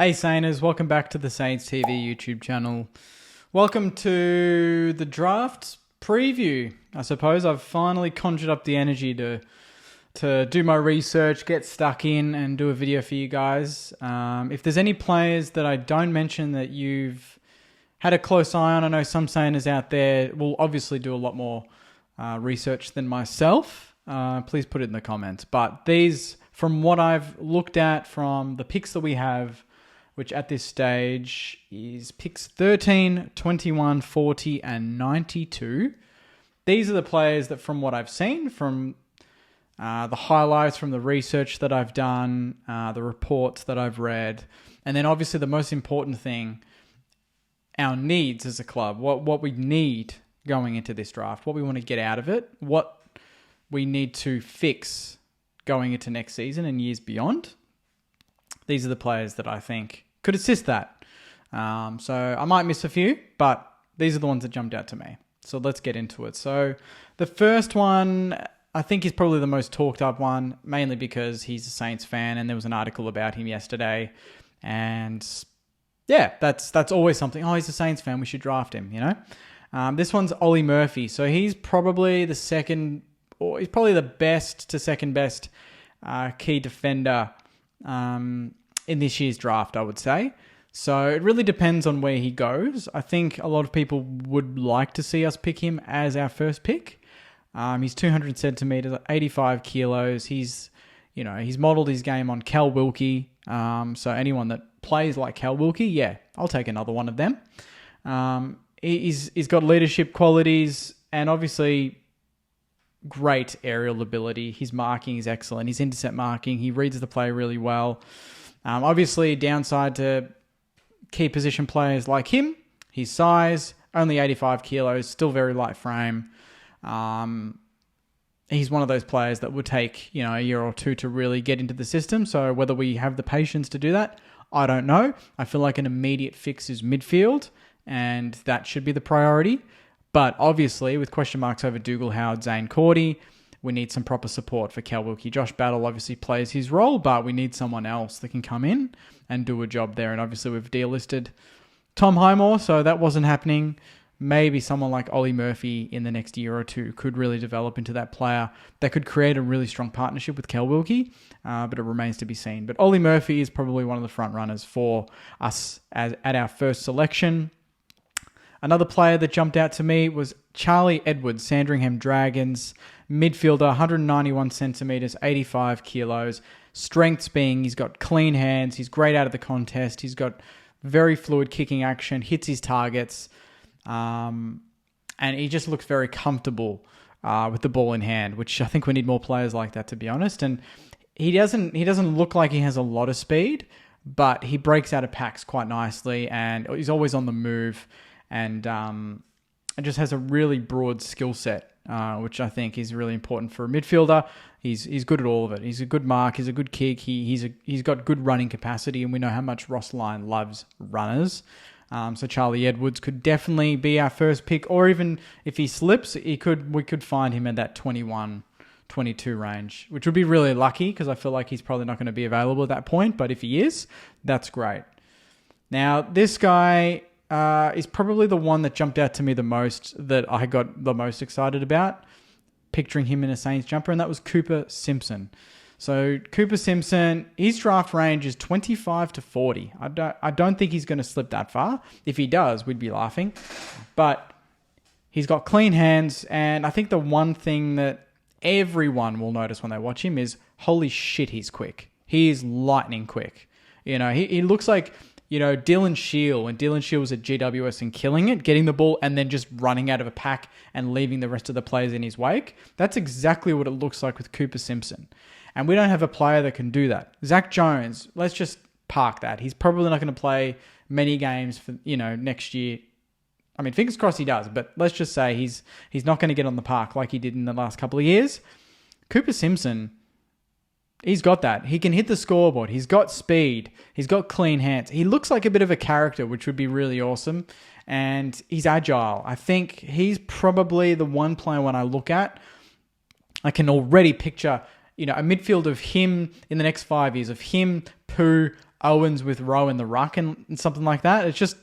Hey Sainers, welcome back to the Saints TV YouTube channel. Welcome to the draft preview. I suppose I've finally conjured up the energy to do my research, get stuck in and do a video for you guys. If there's any players that I don't mention that you've had a close eye on, I know some Sainers out there will obviously do a lot more research than myself. Please put it in the comments. But these, from what I've looked at from the picks that we have, which at this stage is picks 13, 21, 40, and 92. These are the players that, from what I've seen, from the highlights, from the research that I've done, the reports that I've read, and then obviously the most important thing, our needs as a club, what we need going into this draft, what we want to get out of it, what we need to fix going into next season and years beyond. These are the players that I think could assist that. So I might miss a few, but these are the ones that jumped out to me. So let's get into it. So the first one, I think, is probably the most talked up one, mainly because he's a Saints fan and there was an article about him yesterday. And yeah, that's always something. Oh, he's a Saints fan, we should draft him, you know? This one's Ollie Murphy. So he's probably the second, or he's probably the best to second best key defender in this year's draft, I would say. So it really depends on where he goes. I think a lot of people would like to see us pick him as our first pick. He's 200 centimeters, 85 kilos. He's modeled his game on Cal Wilkie. So anyone that plays like Cal Wilkie, yeah, I'll take another one of them. He's got leadership qualities and obviously great aerial ability. His marking is excellent. His intercept marking, he reads the play really well. Obviously, downside to key position players like him, his size, only 85 kilos, still very light frame. He's one of those players that would take, a year or two to really get into the system. So whether we have the patience to do that, I don't know. I feel like an immediate fix is midfield, and that should be the priority. But obviously, with question marks over Dougal Howard, Zane Cordy, we need some proper support for Cal Wilkie. Josh Battle obviously plays his role, but we need someone else that can come in and do a job there. And obviously, we've delisted Tom Highmore, so that wasn't happening. Maybe someone like Ollie Murphy in the next year or two could really develop into that player that could create a really strong partnership with Cal Wilkie, but it remains to be seen. But Ollie Murphy is probably one of the front runners for us at our first selection. Another player that jumped out to me was Charlie Edwards, Sandringham Dragons, midfielder, 191 centimeters, 85 kilos. Strengths being he's got clean hands, he's great out of the contest, he's got very fluid kicking action, hits his targets, and he just looks very comfortable with the ball in hand, which I think we need more players like that, to be honest. And he doesn't look like he has a lot of speed, but he breaks out of packs quite nicely, and he's always on the move. And it just has a really broad skill set, which I think is really important for a midfielder. He's good at all of it. He's a good mark. He's a good kick. He's got good running capacity, and we know how much Ross Lyon loves runners. So Charlie Edwards could definitely be our first pick, or even if he slips, we could find him at that 21, 22 range, which would be really lucky because I feel like he's probably not going to be available at that point. But if he is, that's great. Now, this guy is probably the one that jumped out to me the most, that I got the most excited about, picturing him in a Saints jumper, and that was Cooper Simpson. So Cooper Simpson, his draft range is 25 to 40. I don't think he's going to slip that far. If he does, we'd be laughing. But he's got clean hands, and I think the one thing that everyone will notice when they watch him is, holy shit, he's quick. He is lightning quick. He looks like Dylan Shield, when Dylan Shield was at GWS and killing it, getting the ball and then just running out of a pack and leaving the rest of the players in his wake. That's exactly what it looks like with Cooper Simpson. And we don't have a player that can do that. Zach Jones, let's just park that. He's probably not going to play many games for, next year. I mean, fingers crossed he does, but let's just say he's not going to get on the park like he did in the last couple of years. Cooper Simpson, he's got that. He can hit the scoreboard. He's got speed. He's got clean hands. He looks like a bit of a character, which would be really awesome. And he's agile. I think he's probably the one player when I look at, I can already picture, a midfield of him in the next 5 years, of him, Pooh, Owens with Rowe in the ruck and something like that. It's just,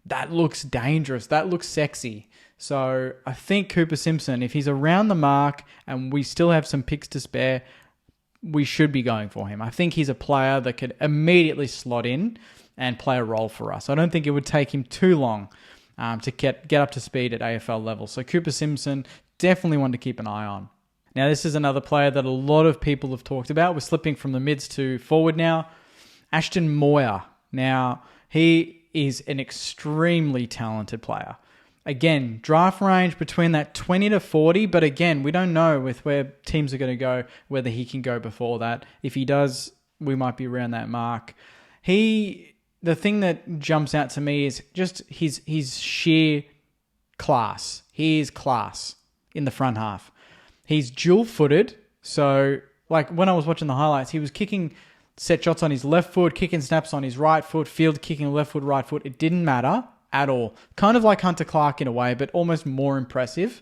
that looks dangerous. That looks sexy. So I think Cooper Simpson, if he's around the mark and we still have some picks to spare, we should be going for him. I think he's a player that could immediately slot in and play a role for us. I don't think it would take him too long to get up to speed at AFL level. So Cooper Simpson, definitely one to keep an eye on. Now, this is another player that a lot of people have talked about. We're slipping from the mids to forward now. Ashton Moir. Now, he is an extremely talented player. Again, draft range between that 20 to 40, but again, we don't know with where teams are going to go, whether he can go before that. If he does, we might be around that mark. The thing that jumps out to me is just his sheer class. He is class in the front half. He's dual-footed, so like when I was watching the highlights, he was kicking set shots on his left foot, kicking snaps on his right foot, field kicking left foot, right foot. It didn't matter at all. Kind of like Hunter Clark in a way, but almost more impressive.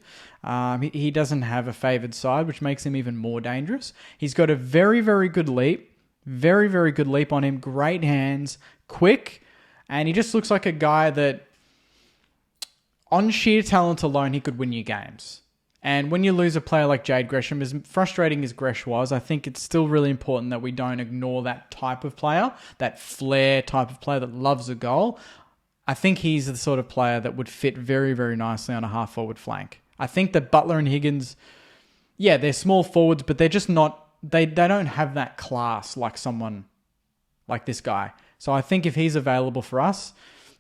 He doesn't have a favoured side, which makes him even more dangerous. He's got a very, very good leap. Very, very good leap on him. Great hands. Quick. And he just looks like a guy that on sheer talent alone, he could win you games. And when you lose a player like Jade Gresham, as frustrating as Gresh was, I think it's still really important that we don't ignore that type of player, that flair type of player that loves a goal. I think he's the sort of player that would fit very, very nicely on a half-forward flank. I think that Butler and Higgins, yeah, they're small forwards, but they're just not, they don't have that class like someone like this guy. So I think if he's available for us,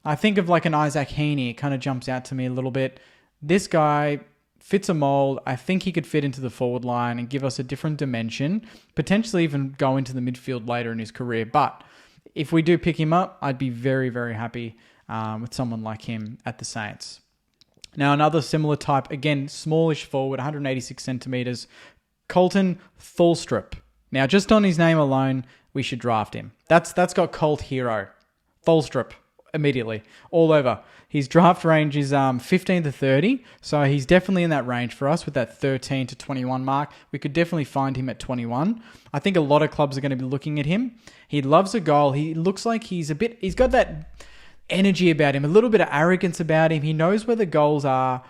I think of like an Isaac Heaney. It kind of jumps out to me a little bit. This guy fits a mold. I think he could fit into the forward line and give us a different dimension, potentially even go into the midfield later in his career. But if we do pick him up, I'd be very, very happy with someone like him at the Saints. Now, another similar type, again, smallish forward, 186 centimetres, Kolytn Tholstrup. Now, just on his name alone, we should draft him. That's got Colt Hero. Tholstrup, immediately, all over. His draft range is 15 to 30, so he's definitely in that range for us with that 13 to 21 mark. We could definitely find him at 21. I think a lot of clubs are going to be looking at him. He loves a goal. He looks like he's got that energy about him, a little bit of arrogance about him. He knows where the goals are.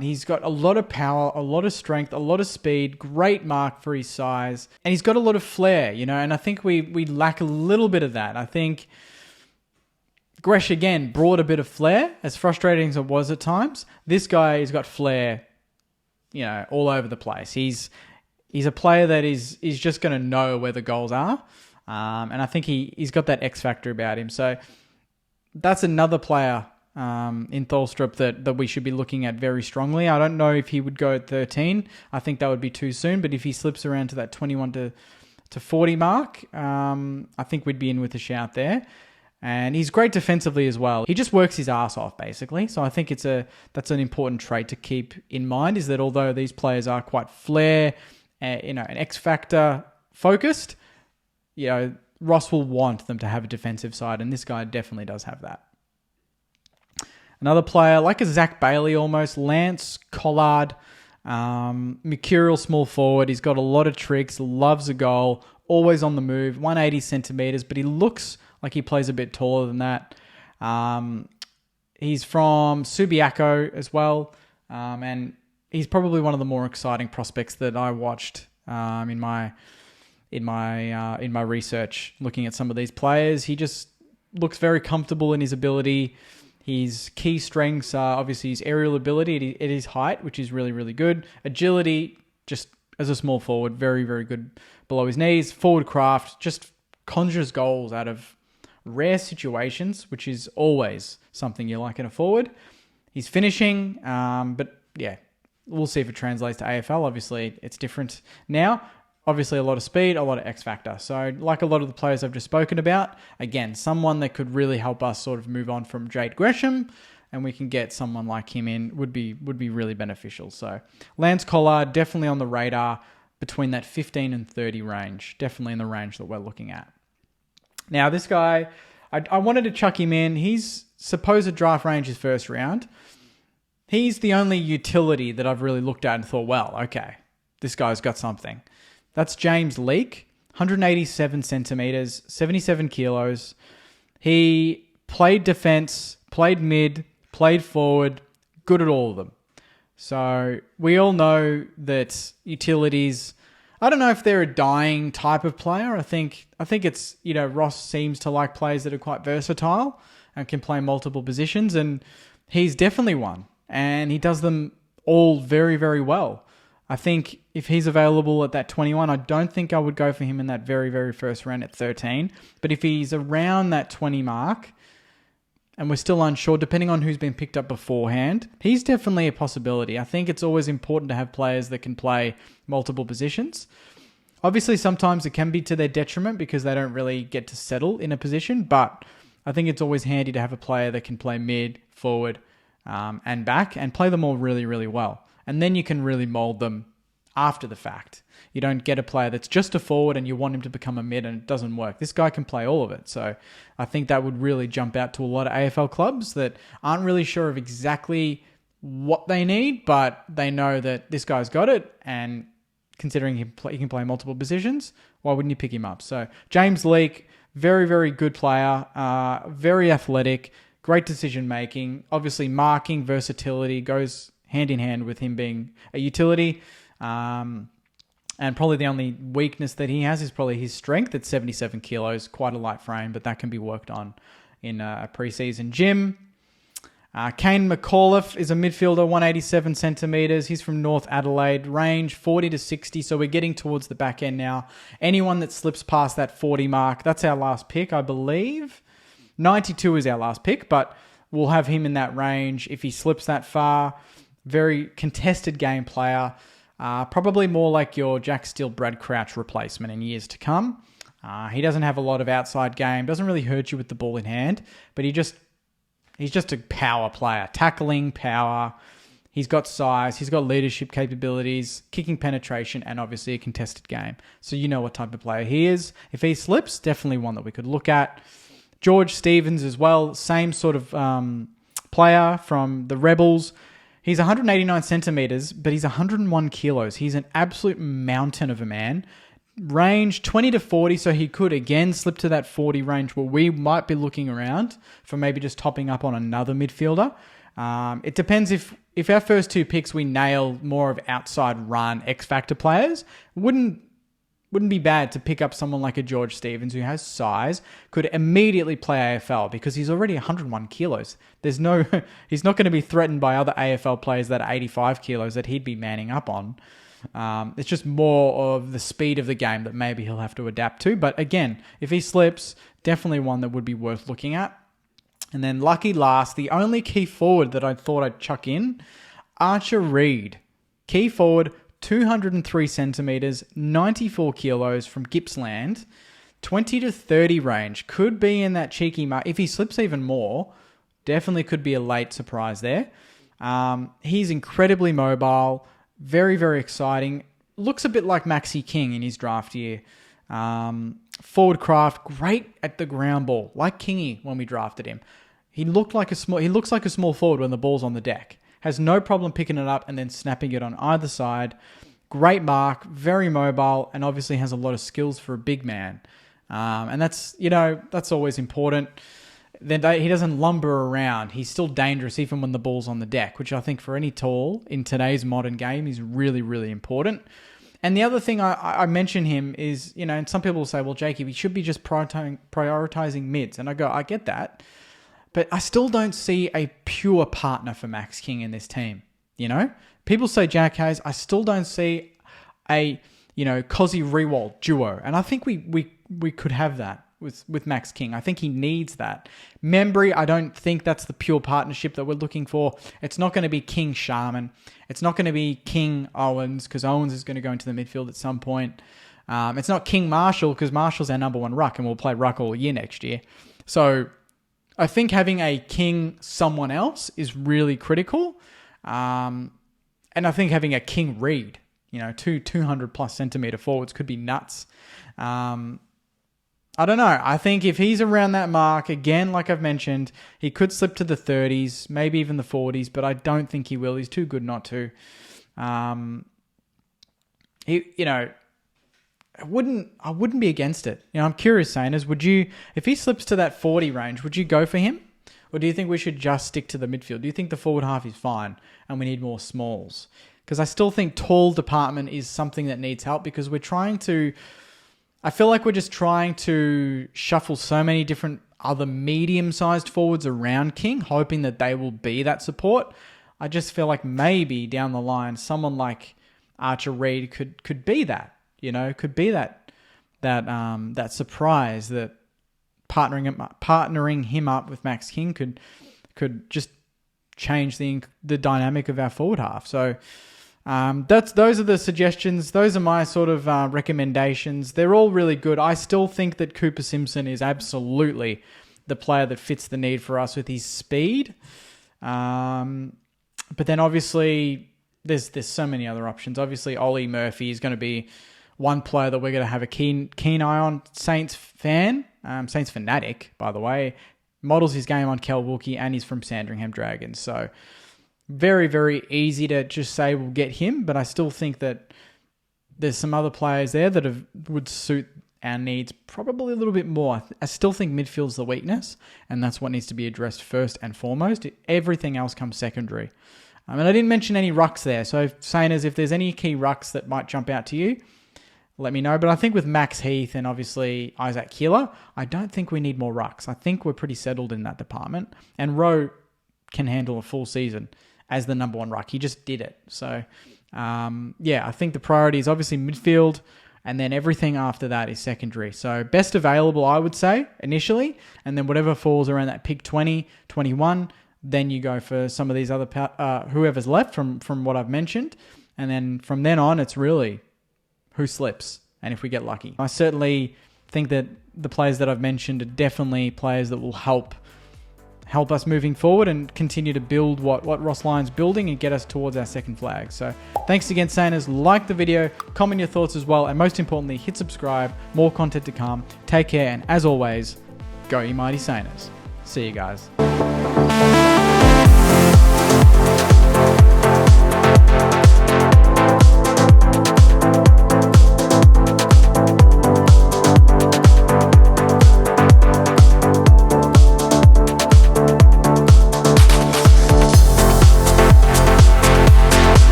He's got a lot of power, a lot of strength, a lot of speed, great mark for his size, and he's got a lot of flair, and I think we lack a little bit of that. I think Gresh, again, brought a bit of flair, as frustrating as it was at times. This guy has got flair, all over the place. He's a player that is just going to know where the goals are, and I think he's got that X factor about him. So that's another player in Tholstrup that we should be looking at very strongly. I don't know if he would go at 13. I think that would be too soon. But if he slips around to that 21 to 40 mark, I think we'd be in with a shout there. And he's great defensively as well. He just works his ass off, basically. So I think that's an important trait to keep in mind, is that although these players are quite flair, an X factor focused, Ross will want them to have a defensive side, and this guy definitely does have that. Another player, like a Zach Bailey almost, Lance Collard, mercurial small forward. He's got a lot of tricks, loves a goal, always on the move, 180 centimetres, but he looks like he plays a bit taller than that. He's from Subiaco as well, and he's probably one of the more exciting prospects that I watched in my research, looking at some of these players. He just looks very comfortable in his ability. His key strengths are obviously his aerial ability at his height, which is really, really good. Agility, just as a small forward, very, very good below his knees. Forward craft, just conjures goals out of rare situations, which is always something you like in a forward. He's finishing, but yeah, we'll see if it translates to AFL. Obviously, it's different now. Obviously, a lot of speed, a lot of X factor. So, like a lot of the players I've just spoken about, again, someone that could really help us sort of move on from Jade Gresham, and we can get someone like him in would be really beneficial. So, Lance Collard, definitely on the radar between that 15 and 30 range. Definitely in the range that we're looking at. Now, this guy, I wanted to chuck him in. His supposed draft range is first round. He's the only utility that I've really looked at and thought, well, okay, this guy's got something. That's James Leake, 187 centimeters, 77 kilos. He played defense, played mid, played forward, good at all of them. So we all know that utilities, I don't know if they're a dying type of player. I think it's, Ross seems to like players that are quite versatile and can play multiple positions, and he's definitely one. And he does them all very, very well. I think if he's available at that 21, I don't think I would go for him in that very, very first round at 13. But if he's around that 20 mark, and we're still unsure, depending on who's been picked up beforehand, he's definitely a possibility. I think it's always important to have players that can play multiple positions. Obviously, sometimes it can be to their detriment because they don't really get to settle in a position, but I think it's always handy to have a player that can play mid, forward, and back, and play them all really, really well. And then you can really mold them after the fact. You don't get a player that's just a forward and you want him to become a mid and it doesn't work. This guy can play all of it. So I think that would really jump out to a lot of AFL clubs that aren't really sure of exactly what they need, but they know that this guy's got it, and considering he can play multiple positions, why wouldn't you pick him up? So James Leake, very, very good player, very athletic, great decision-making. Obviously, marking, versatility goes hand in hand with him being a utility. And probably the only weakness that he has is probably his strength at 77 kilos, quite a light frame, but that can be worked on in a preseason gym. Kane McAuliffe is a midfielder, 187 centimeters. He's from North Adelaide, range 40 to 60. So we're getting towards the back end now. Anyone that slips past that 40 mark, that's our last pick, I believe. 92 is our last pick, but we'll have him in that range if he slips that far. Very contested game player. Probably more like your Jack Steele, Brad Crouch replacement in years to come. He doesn't have a lot of outside game. Doesn't really hurt you with the ball in hand. But he's just a power player. Tackling, power. He's got size. He's got leadership capabilities, kicking penetration, and obviously a contested game. So you know what type of player he is. If he slips, definitely one that we could look at. George Stevens as well. Same sort of player from the Rebels. He's 189 centimeters, but he's 101 kilos. He's an absolute mountain of a man. Range 20 to 40, so he could again slip to that 40 range where we might be looking around for maybe just topping up on another midfielder. It depends if our first two picks we nail more of outside run X-factor players. Wouldn't be bad to pick up someone like a George Stevens who has size, could immediately play AFL because he's already 101 kilos. He's not going to be threatened by other AFL players that are 85 kilos that he'd be manning up on. It's just more of the speed of the game that maybe he'll have to adapt to. But again, if he slips, definitely one that would be worth looking at. And then lucky last, the only key forward that I thought I'd chuck in, Archer Reid. Key forward, 203 centimeters, 94 kilos from Gippsland, 20 to 30 range. Could be in that cheeky mark. If he slips even more, definitely could be a late surprise there. He's incredibly mobile, very, very exciting. Looks a bit like Maxi King in his draft year. Forward craft, great at the ground ball, like Kingy when we drafted him. He looks like a small forward when the ball's on the deck. Has no problem picking it up and then snapping it on either side. Great mark, very mobile, and obviously has a lot of skills for a big man. And that's always important. Then he doesn't lumber around. He's still dangerous even when the ball's on the deck, which I think for any tall in today's modern game is really, really important. And the other thing I mention him is, and some people will say, well, Jakey, we should be just prioritizing mids. And I go, I get that. But I still don't see a pure partner for Max King in this team. People say Jack Hayes. I still don't see a, Cozzy Rewald duo. And I think we could have that with Max King. I think he needs that. Membry, I don't think that's the pure partnership that we're looking for. It's not going to be King Sharman. It's not going to be King Owens, because Owens is going to go into the midfield at some point. It's not King Marshall, because Marshall's our number one ruck, and we'll play ruck all year next year. So I think having a King someone else is really critical. And I think having a King Reid, 200 plus centimeter forwards could be nuts. I don't know. I think if he's around that mark, again, like I've mentioned, he could slip to the 30s, maybe even the 40s, but I don't think he will. He's too good not to. I wouldn't be against it. I'm curious, Sainers, would you, if he slips to that 40 range, would you go for him? Or do you think we should just stick to the midfield? Do you think the forward half is fine and we need more smalls? Because I still think tall department is something that needs help, because I feel like we're just trying to shuffle so many different other medium-sized forwards around King, hoping that they will be that support. I just feel like maybe down the line, someone like Archer Reid could be that. Could be that surprise that partnering him up with Max King could just change the dynamic of our forward half. So those are the suggestions. Those are my sort of recommendations. They're all really good. I still think that Cooper Simpson is absolutely the player that fits the need for us with his speed. But then obviously there's so many other options. Obviously Ollie Murphy is going to be one player that we're going to have a keen eye on. Saints fanatic, by the way, models his game on Kel Wilkie, and he's from Sandringham Dragons. So very, very easy to just say we'll get him, but I still think that there's some other players there that would suit our needs probably a little bit more. I still think midfield's the weakness, and that's what needs to be addressed first and foremost. Everything else comes secondary. And I didn't mention any rucks there. So, Sainers, if there's any key rucks that might jump out to you, let me know. But I think with Max Heath and obviously Isaac Keeler, I don't think we need more rucks. I think we're pretty settled in that department. And Rowe can handle a full season as the number one ruck. He just did it. So, I think the priority is obviously midfield, and then everything after that is secondary. So best available, I would say, initially, and then whatever falls around that pick 20, 21, then you go for some of these other, whoever's left from what I've mentioned. And then from then on, it's really who slips and if we get lucky. I certainly think that the players that I've mentioned are definitely players that will help us moving forward and continue to build what Ross Lyon's building and get us towards our second flag. So thanks again, Sainers. Like the video, comment your thoughts as well, and most importantly, hit subscribe. More content to come. Take care, and as always, go you mighty Sainers. See you guys.